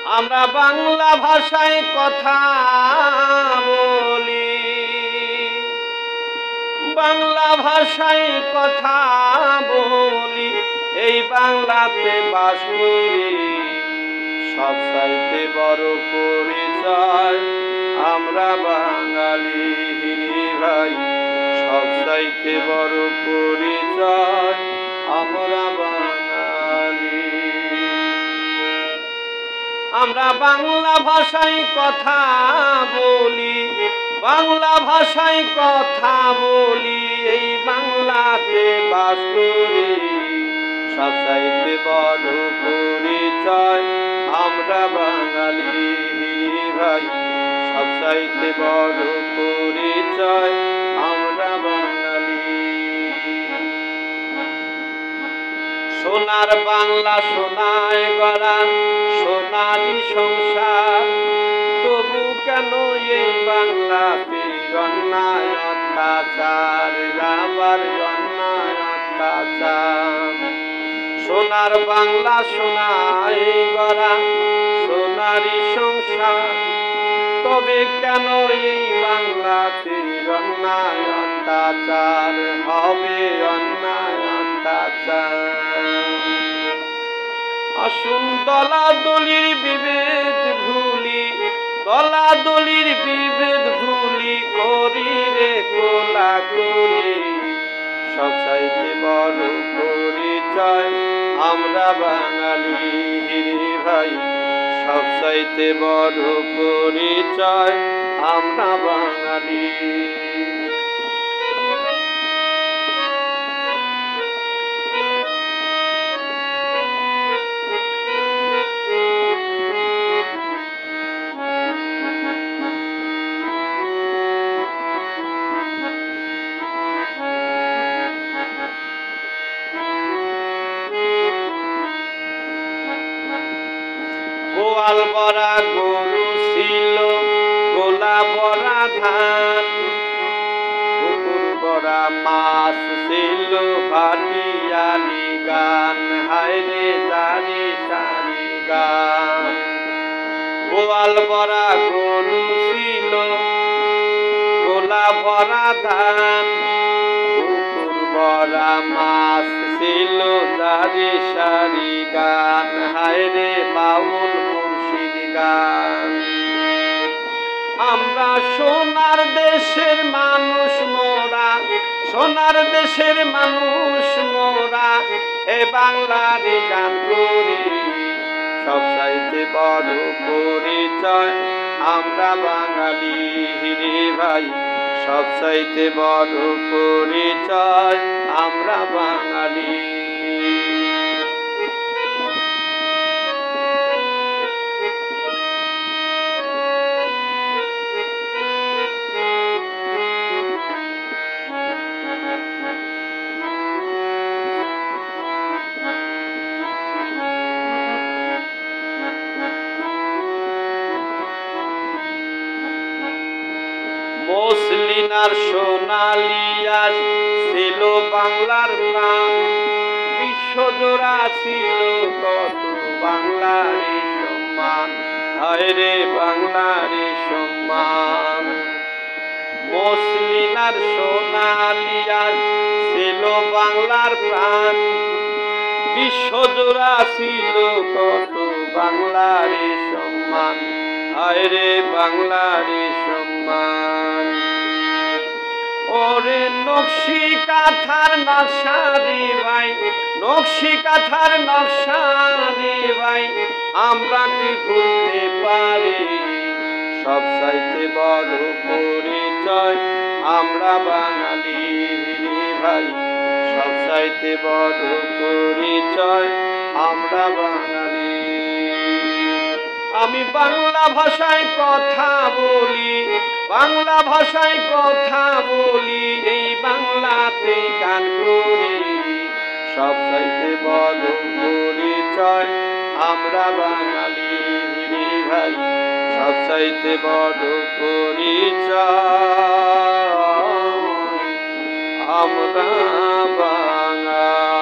আমরা বাংলা ভাষায় কথা বলি, বাংলা ভাষায় কথা বলি, এই বাংলাতে বাস করি। সবচাইতে বড় পরিচয় আমরা বাঙালি ভাই, সবচাইতে বড় পরিচয় আমরা বাঙালি। আমরা বাংলা ভাষায় কথা বলি, বাংলা ভাষায় কথা বলি, এই বাংলাতে বাস করি। সবচাইতে বড় পরিচয় আমরা বাঙালি ভাই, সবচাইতে বড় পরিচয় আমরা বাঙালি। সোনার বাংলা সোনায় গড়া সোনালি সংসার, তবু কেন এই বাংলাতে অন্যায় অত্যাচার, আবার অন্যায় অত্যাচার। সোনার বাংলা সোনায় গড়া সোনালি সংসার, তবে কেন এই বাংলাতে অন্যায় অত্যাচার হবে, অন্যায় অত্যাচার। আসুন দলাদলির বিভেদ ভুলি, দলাদলির বিভেদ ভুলি, করি রে কোলাকুলি। সবচাইতে বড় পরিচয় আমরা বাঙালি ভাই, সবচাইতে বড় পরিচয় আমরা বাঙালি। গোয়াল ভরা গরু ছিল, গোলা ভরা ধান, পুকুর ভরা মাছ ছিল, ভাটিয়ালি গান, হায়রে দাঁড়ি সারি গান। গোয়াল ভরা গরু ছিল, গোলা ভরা ধান, পুকুর ভরা মাছ ছিল, দাঁড়ি সারি গান, হায়রে বাউল মুর্শিদ গান। আমরা সোনার দেশের মানুষ মোরা, সোনার দেশের মানুষ মোরা, এ বাংলার গান করি। সবচাইতে বড় পরিচয় আমরা বাঙালি ভাই, সবচাইতে বড় পরিচয় আমরা বাঙালি। মসলিনার সোনালিয়াস ছিল বাংলার প্রাণ, বিশ্বজোড়া ছিল কত বাংলার সম্মান, হায়রে বাংলার সম্মান। মসলিনার সোনালিয়াস ছিল বাংলার প্রাণ, বিশ্বজোড়া ছিল কত বাংলার সম্মান, হায়রে বাংলার সম্মান। ওরে নকশি কাঁথার নকশারি ভাই, নকশি কাঁথার নকশারি ভাই, আমরা কি ভুলতে পারি। সবচাইতে বড় পরিচয় আমরা বাঙালি ভাই, সবচাইতে বড় পরিচয় আমরা বাঙালি। আমি বাংলা ভাষায় কথা বলি, বাংলা ভাষায় কথা বলি, এই বাংলাতে গান করি। সবচাইতে বড় পরিচয় আমরা বাঙালি ভাই, সবচাইতে বড় পরিচয় আমরা বাঙালি।